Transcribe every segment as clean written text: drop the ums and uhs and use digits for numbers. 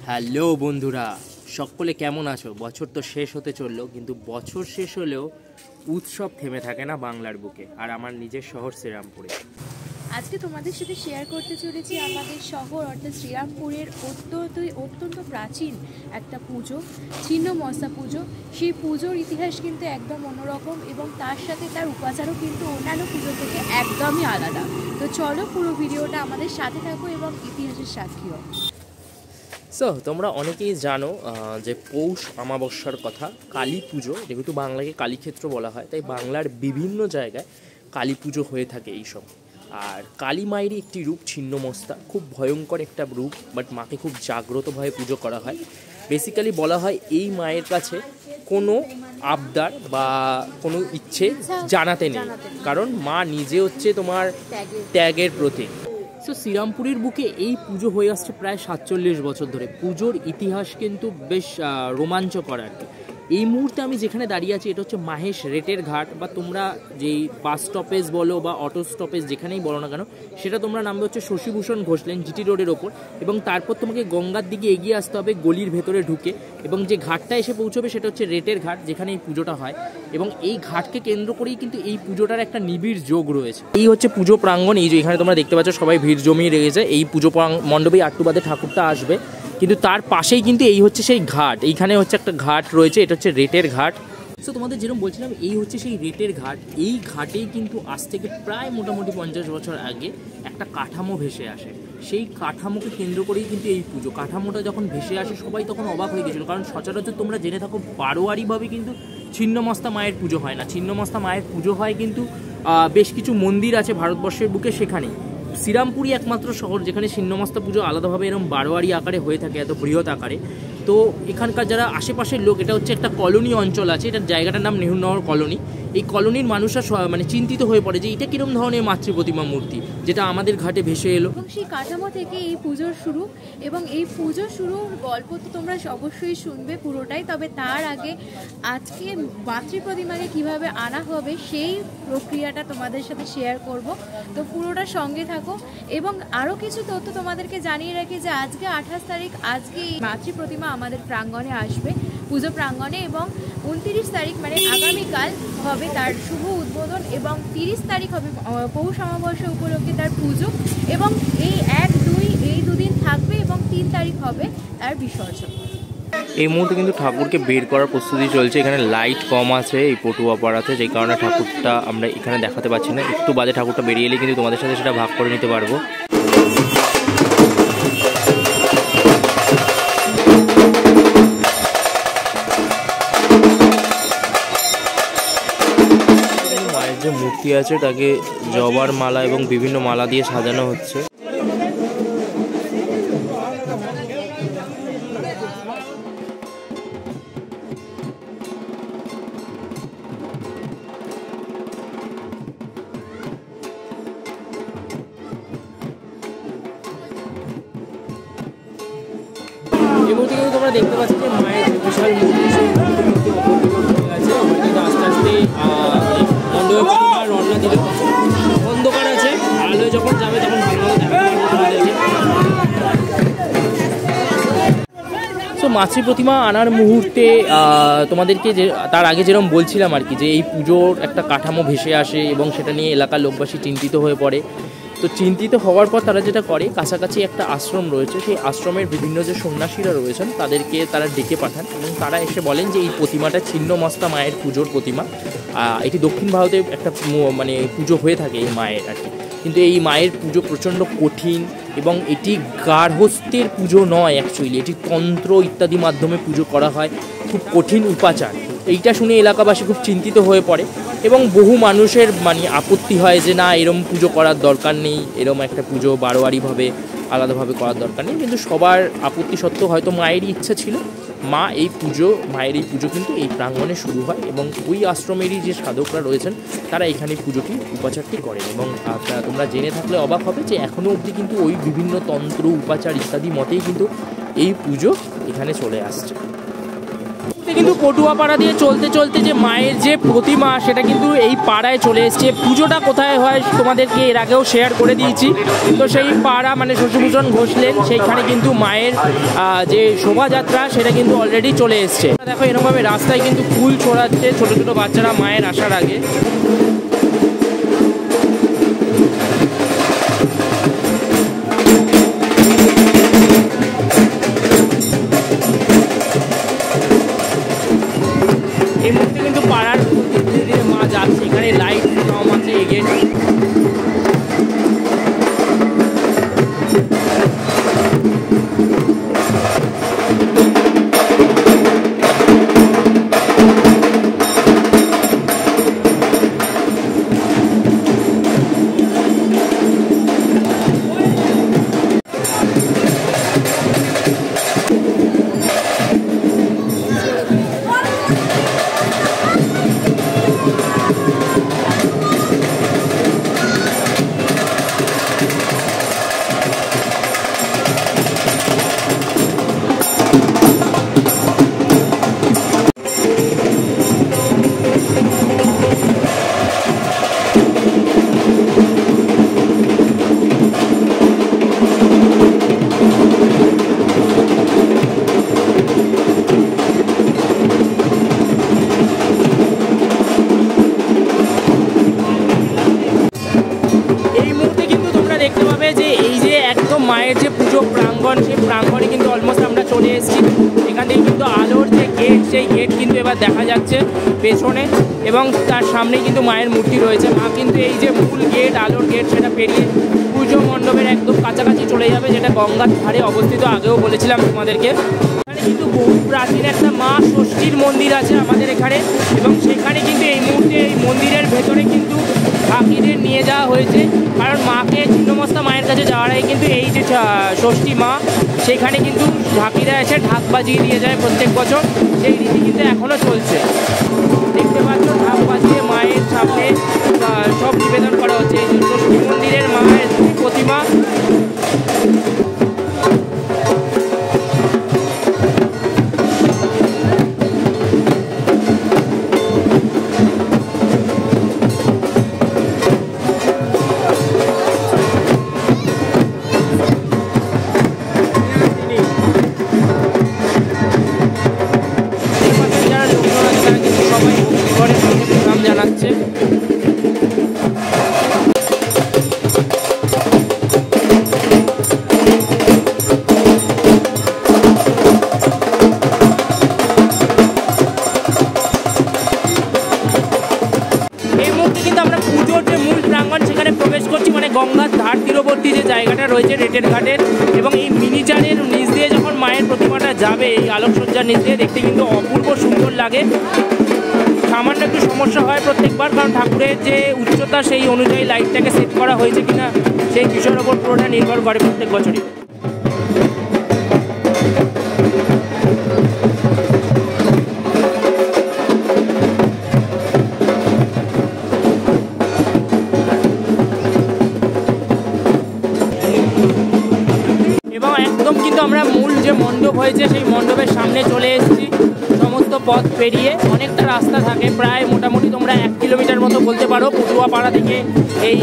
Hello বন্ধুরা, সকলে কেমন আছো? বছর তো শেষ হতে চললো, কিন্তু বছর শেষ হলেও উৎসব থেমে থাকে না বাংলার বুকে, আর আমার নিজের শহর শ্রীরামপুরে। আজকে তোমাদের সাথে শেয়ার করতে চলেছি আমাদের শহর অর্থাৎ শ্রীরামপুরের অত্যন্ত প্রাচীন একটা পুজো, ছিন্নমস্তা পুজো। সেই পুজোর ইতিহাস কিন্তু একদম অন্যরকম এবং তার সাথে তার উপাচারও কিন্তু অন্যান্য পুজো থেকে একদমই আলাদা। তো চলো পুরো ভিডিওটা আমাদের সাথে থাকো এবং ইতিহাসের সাক্ষী হও। তোমরা অনেকেই জানো যে পৌষ অমাবস্যার কথা, কালী পুজো, যেহেতু বাংলাকে কালীক্ষেত্র বলা হয়, তাই বাংলার বিভিন্ন জায়গায় কালী পুজো হয়ে থাকে এইসব। আর কালী মায়েরই একটি রূপ ছিন্নমস্তা, খুব ভয়ঙ্কর একটা রূপ, বাট মাকে খুব জাগ্রতভাবে পুজো করা হয়। বেসিক্যালি বলা হয় এই মায়ের কাছে কোনো আবদার বা কোনো ইচ্ছে জানাতে নেই, কারণ মা নিজে হচ্ছে তোমার ত্যাগের প্রতীক। শ্রীরামপুরের বুকে এই পুজো হয়ে আসছে প্রায় 47 বছর ধরে। পুজোর ইতিহাস কিন্তু বেশ রোমাঞ্চকর আর কি। এই মুহূর্তে আমি যেখানে দাঁড়িয়ে আছি এটা হচ্ছে মাহেশ রেটের ঘাট, বা তোমরা যেই বাস স্টপেজ বলো বা অটো স্টপেজ যেখানেই বলো না কেন, সেটা তোমরা নামবে হচ্ছে শশীভূষণ ঘোষ লেন, জিটি রোডের ওপর। এবং তারপর তোমাকে গঙ্গার দিকে এগিয়ে আসতে হবে গলির ভেতরে ঢুকে, এবং যে ঘাটটা এসে পৌঁছবে সেটা হচ্ছে রেটের ঘাট, যেখানে এই পুজোটা হয়। এবং এই ঘাটকে কেন্দ্র করেই কিন্তু এই পুজোটার একটা নিবিড় যোগ রয়েছে। এই হচ্ছে পুজো প্রাঙ্গণ, এই যে এখানে তোমরা দেখতে পাচ্ছ সবাই ভিড় জমিয়ে রেখেছে। এই পুজো মণ্ডপেই আট্টুবাদে ঠাকুরটা আসবে, কিন্তু তার পাশেই কিন্তু এই হচ্ছে সেই ঘাট। এইখানে হচ্ছে একটা ঘাট রয়েছে, এটা হচ্ছে রেটের ঘাট। তোমাদের যেরকম বলছিলাম, এই হচ্ছে সেই রেটের ঘাট। এই ঘাটেই কিন্তু আজ থেকে প্রায় মোটামুটি 50 বছর আগে একটা কাঠামো ভেসে আসে। সেই কাঠামোকে কেন্দ্র করেই কিন্তু এই পুজো। কাঠামোটা যখন ভেসে আসে সবাই তখন অবাক হয়ে গেছিলো, কারণ সচরাচর তোমরা জেনে থাকো বারোয়ারিভাবে কিন্তু ছিন্নমস্তা মায়ের পুজো হয় না। ছিন্নমস্তা মায়ের পুজো হয় কিন্তু বেশ কিছু মন্দির আছে ভারতবর্ষের বুকে, সেখানেই শ্রীরামপুরই একমাত্র শহর যেখানে ছিন্নমস্তা পুজো আলাদাভাবে এরকম বারোয়ারি আকারে হয়ে থাকে, এত বৃহৎ আকারে। তো এখানকার যারা আশেপাশের লোক, এটা হচ্ছে একটা কলোনি অঞ্চল আছে, এটার জায়গাটার নাম নেহরুনগর কলোনি। এই কলোনির মানুষরা মানে চিন্তিত হয়ে পড়ে যে এটা কিরম ধরনের মাতৃ প্রতিমা মূর্তি যেটা আমাদের ঘাটে ভেসে এলো। এবং সেই কাঠামো থেকে এই পুজোর শুরু, এবং এই পুজোর শুরুর গল্প তো তোমরা অবশ্যই শুনবে পুরোটাই। তবে তার আগে আজকে মাতৃ প্রতিমাকে কীভাবে আনা হবে সেই প্রক্রিয়াটা তোমাদের সাথে শেয়ার করব। তো পুরোটা সঙ্গে থাকো। এবং আরও কিছু তথ্য তোমাদেরকে জানিয়ে রাখি যে আজকে 28 তারিখ, আজকে এই মাতৃ প্রতিমা আমাদের প্রাঙ্গণে আসবে, পুজো প্রাঙ্গণে। এবং 29 তারিখ মানে আগামীকাল হবে তার শুভ উদ্বোধন, এবং 30 তারিখ হবে পৌষ অমাবস্যা উপলক্ষে তার পুজো। এবং এই 1-2 এই দুদিন থাকবে, এবং 3 তারিখ হবে তার বিসর্জন। এই মুহূর্তে কিন্তু ঠাকুরকে বের করার প্রস্তুতি চলছে। এখানে লাইট কম আছে এই পটুয়া পাড়াতে, যেই কারণে ঠাকুরটা আমরা এখানে দেখাতে পাচ্ছি না। একটু বাদে ঠাকুরটা বেরিয়ে এলে কিন্তু তোমাদের সাথে সেটা ভাগ করে নিতে পারবো। মায়ের যে মূর্তি আছে তাকে জবার মালা এবং বিভিন্ন মালা দিয়ে সাজানো হচ্ছে। এবং তোমরা দেখতে পাচ্ছ যে মায়ের বিশাল মূর্তি, সেই মূর্তি আছে। কিন্তু আস্তে আস্তে মণ্ডপে রওনা দিলে অন্ধকার আছে, আলোয় যখন যাবে তখন ভালোভাবে দেখা যাবে। মাতৃ প্রতিমা আনার মুহূর্তে তোমাদেরকে যে তার আগে যেরকম বলছিলাম আর কি, যে এই পুজোর একটা কাঠামো ভেসে আসে এবং সেটা নিয়ে এলাকার লোকবাসী চিন্তিত হয়ে পড়ে। তো চিন্তিত হওয়ার পর তারা যেটা করে, কাছাকাছি একটা আশ্রম রয়েছে, সেই আশ্রমের বিভিন্ন যে সন্ন্যাসীরা রয়েছেন তাদেরকে তারা ডেকে পাঠান, এবং তারা এসে বলেন যে এই প্রতিমাটা ছিন্নমস্তা মায়ের পুজোর প্রতিমা। এটি দক্ষিণ ভারতে একটা মানে পুজো হয়ে থাকে এই মায়ের আর কি। কিন্তু এই মায়ের পুজো প্রচণ্ড কঠিন, এবং এটি গার্হস্থ্যের পুজো নয় অ্যাকচুয়ালি, এটি তন্ত্র ইত্যাদি মাধ্যমে পুজো করা হয়, খুব কঠিন উপাচার। এইটা শুনে এলাকাবাসী খুব চিন্তিত হয়ে পড়ে, এবং বহু মানুষের মানে আপত্তি হয় যে না, এরম পুজো করার দরকার নেই, এরম একটা পুজো বারোয়ারিভাবে আলাদাভাবে করার দরকার নেই। কিন্তু সবার আপত্তি সত্ত্বেও হয়তো মায়েরই ইচ্ছা ছিল, মায়ের এই পুজো কিন্তু এই প্রাঙ্গণে শুরু হয়, এবং ওই আশ্রমেরই যে সাধকরা রয়েছেন তারা এখানে পুজোটি উপাচারটি করেন। এবং তোমরা জেনে থাকলে অবাক হবে যে এখনও অবধি কিন্তু ওই বিভিন্ন তন্ত্র উপাচার ইত্যাদি মতেই কিন্তু এই পুজো এখানে চলে আসছে। কিন্তু পটুয়াপাড়া দিয়ে চলতে চলতে যে মায়ের যে প্রতিমা সেটা কিন্তু এই পাড়ায় চলে এসছে। পুজোটা কোথায় হয় তোমাদেরকে এর আগেও শেয়ার করে দিয়েছি। তো সেই পাড়া মানে শশীভূষণ ঘোষলেন, সেইখানে কিন্তু মায়ের যে শোভাযাত্রা সেটা কিন্তু অলরেডি চলে এসছে। দেখো এরকমভাবে রাস্তায় কিন্তু ফুল ছড়াচ্ছে ছোট ছোট বাচ্চারা মায়ের আসার আগে। এই মুহূর্তে কিন্তু পাড়ার ধীরে ধীরে মা যাচ্ছে, এখানে লাইট কম আছে এগিয়ে। মায়ের যে পুজো প্রাঙ্গণ, সেই প্রাঙ্গণে কিন্তু অলমোস্ট আমরা চলে এসেছি। এখান থেকে কিন্তু আলোর যে গেট, সেই গেট কিন্তু এবার দেখা যাচ্ছে পেছনে, এবং তার সামনে কিন্তু মায়ের মূর্তি রয়েছে। মা কিন্তু এই যে মূল গেট, আলোর গেট, সেটা পেরিয়ে পুজো মণ্ডপের একদম কাছাকাছি চলে যাবে, যেটা গঙ্গার ধারে অবস্থিত। আগেও বলেছিলাম তোমাদেরকে। এখানে কিন্তু বহু প্রাচীন একটা মা ষষ্ঠীর মন্দির আছে আমাদের এখানে, এবং সেখানে কিন্তু এই মুহূর্তে এই মন্দিরের ভেতরে কিন্তু ঢাকিদের নিয়ে যাওয়া হয়েছে, কারণ মাকে ছিন্নমস্তা মায়ের কাছে যাওয়ার আগে কিন্তু এই যে ষষ্ঠী মা, সেখানে কিন্তু ঢাকিরা এসে ঢাক বাজিয়ে দিয়ে যায় প্রত্যেক বছর। সেই রীতি কিন্তু এখনও চলছে। দেখতে পাচ্ছ ঢাক বাজিয়ে মায়ের সামনে সব নিবেদন করা হচ্ছে। এই যে ষষ্ঠী মন্দিরের মায়ের প্রতিমা। গঙ্গার ধার তীরবর্তী যে জায়গাটা রয়েছে রেটের ঘাটের, এবং এই মিনিচারের নিচ দিয়ে যখন মায়ের প্রতিমাটা যাবে এই আলোকসজ্জার নিচ দিয়ে, দেখতে কিন্তু অপূর্ব সুন্দর লাগে। সামান্য একটু সমস্যা হয় প্রত্যেকবার, কারণ ঠাকুরের যে উচ্চতা সেই অনুযায়ী লাইটটাকে সেট করা হয়েছে কিনা সেই বিষয়ের ওপর পুরোটা নির্ভর করে প্রত্যেক বছরই। একদম কিন্তু আমরা মূল যে মণ্ডপ হয়েছে সেই মণ্ডপের সামনে চলে এসেছি। সমস্ত পথ পেরিয়ে অনেকটা রাস্তা থাকে, প্রায় মোটামুটি তোমরা 1 কিলোমিটার মতো বলতে পারো পটুয়াপাড়া থেকে এই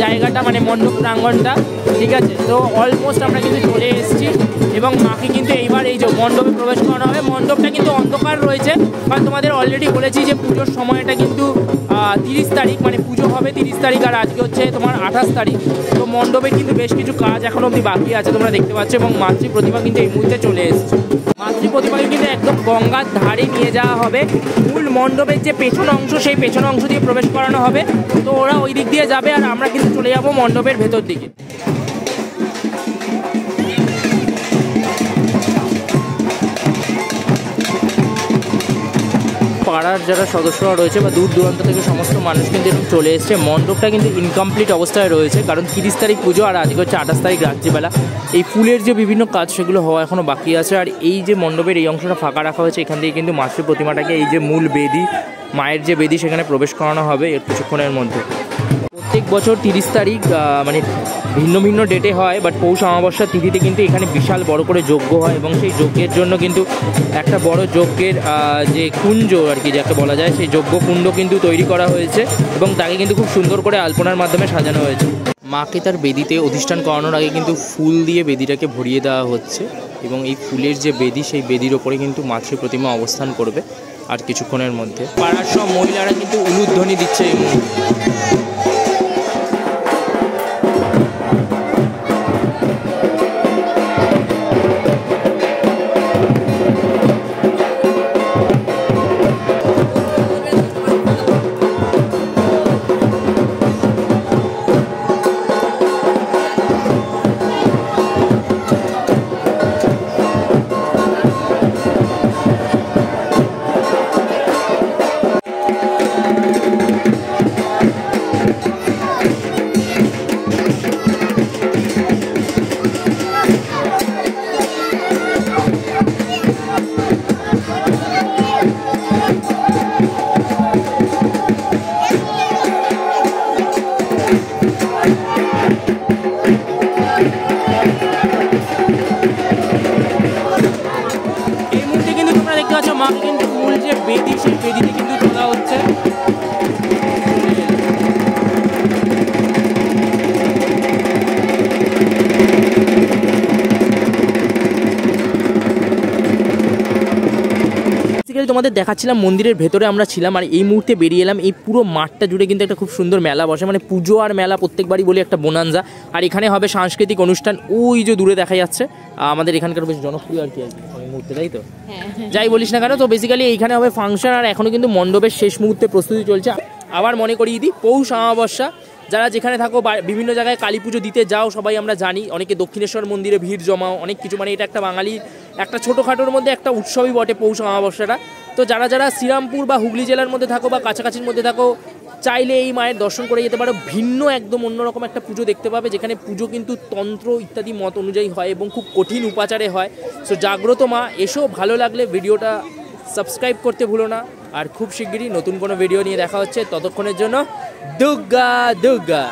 জায়গাটা, মানে মণ্ডপ প্রাঙ্গণটা। ঠিক আছে, তো অলমোস্ট আমরা কিন্তু চলে এসেছি, এবং মাকে কিন্তু এইবার এই যে মণ্ডপে প্রবেশ করানো হবে। মণ্ডপটা কিন্তু অন্ধকার রয়েছে, কারণ তোমাদের অলরেডি বলেছি যে পুজোর সময়টা কিন্তু 30 তারিখ, মানে পুজো হবে 30 তারিখ, আর আজকে হচ্ছে তোমার 28 তারিখ। তো মণ্ডপে কিন্তু বেশ কিছু কাজ এখনো অবধি বাকি আছে, তোমরা দেখতে পাচ্ছ। এবং মাতৃ প্রতিমা কিন্তু এই মুহূর্তে চলে এসেছে। মাতৃ প্রতিমাকে কিন্তু একদম গঙ্গার ধারে নিয়ে যাওয়া হবে। মূল মণ্ডপের যে পেছন অংশ, সেই পেছন অংশ দিয়ে প্রবেশ করানো হবে। তো ওরা ওই দিক দিয়ে যাবে, আর আমরা কিন্তু চলে যাবো মণ্ডপের ভেতর দিকে। পাড়ার যারা সদস্যরা রয়েছে বা দূর দূরান্ত থেকে সমস্ত মানুষ কিন্তু চলে এসছে। মণ্ডপটা কিন্তু ইনকমপ্লিট অবস্থায় রয়েছে, কারণ 30 তারিখ পুজো আর আজকে হচ্ছে 28 তারিখ রাত্রিবেলা। এই ফুলের যে বিভিন্ন কাজ সেগুলো হওয়া এখনও বাকি আছে। আর এই যে মণ্ডপের এই অংশটা ফাঁকা রাখা হয়েছে, এখান থেকে কিন্তু মাতৃ প্রতিমাটাকে, এই যে মূল বেদি, মায়ের যে বেদি, সেখানে প্রবেশ করানো হবে এর কিছুক্ষণের মধ্যে। প্রত্যেক বছর 30 তারিখ মানে ভিন্ন ভিন্ন ডেটে হয়, বাট পৌষ অমাবস্যার তিথিতে কিন্তু এখানে বিশাল বড় করে যজ্ঞ হয় এবং সেই যজ্ঞের জন্য কিন্তু একটা বড় যজ্ঞের যে কুঞ্জ আর কি যাকে বলা যায়, সেই যজ্ঞ কুণ্ড কিন্তু তৈরি করা হয়েছে এবং তাকে কিন্তু খুব সুন্দর করে আলপনার মাধ্যমে সাজানো হয়েছে। মাকে তার বেদিতে অধিষ্ঠান করানোর আগে কিন্তু ফুল দিয়ে বেদিটাকে ভরিয়ে দেওয়া হচ্ছে এবং এই ফুলের যে বেদি, সেই বেদির ওপরে কিন্তু মাতৃ প্রতিমা অবস্থান করবে আর কিছুক্ষণের মধ্যে। পাড়ার সব মহিলারা কিন্তু উলুধ্বনি দিচ্ছে এই মুহূর্তে। মাকে কিন্তু মূল যে বেদি, সেই বেদিতে কিন্তু তোলা হচ্ছে। তোমাদের দেখাচ্ছিলাম মন্দিরের ভেতরে আমরা ছিলাম, আর এই মুহূর্তে বেরিয়ে এলাম। এই পুরো মাঠটা জুড়ে কিন্তু একটা খুব সুন্দর মেলা বসে, মানে পুজো আর মেলা প্রত্যেকবারই বলি একটা বোনানজা। আর এখানে হবে সাংস্কৃতিক অনুষ্ঠান, ওই যে দূরে দেখা যাচ্ছে আমাদের এখানকার বেশ জনপ্রিয় আর কি এই মুহূর্তে, তাই তো যাই বলিস না কেন। তো বেসিক্যালি এইখানে হবে ফাংশন, আর এখনও কিন্তু মণ্ডপের শেষ মুহূর্তে প্রস্তুতি চলছে। আবার মনে করিয়ে দিই, পৌষ অমাবস্যা যারা যেখানে থাকো, বিভিন্ন জায়গায় কালী পুজো দিতে যাও, সবাই আমরা জানি, অনেকে দক্ষিণেশ্বর মন্দিরে ভিড় জমাও, অনেক কিছু, মানে এটা একটা বাঙালির একটা ছোটোখাটোর মধ্যে একটা উৎসবই বটে পৌষ অমাবস্যাটা। তো যারা যারা শ্রীরামপুর বা হুগলি জেলার মধ্যে থাকো বা কাছাকাছির মধ্যে থাকো, চাইলে এই মায়ের দর্শন করে যেতে পারো। ভিন্ন একদম অন্যরকম একটা পুজো দেখতে পাবে, যেখানে পুজো কিন্তু তন্ত্র ইত্যাদি মত অনুযায়ী হয় এবং খুব কঠিন উপাচারে হয়। সো জাগ্রত মা, এসো। ভালো লাগলে ভিডিওটা সাবস্ক্রাইব করতে ভুলো না। আর খুব শিগগিরই নতুন কোনো ভিডিও নিয়ে দেখা হচ্ছে, ততক্ষণের জন্য দুর্গা দুর্গা।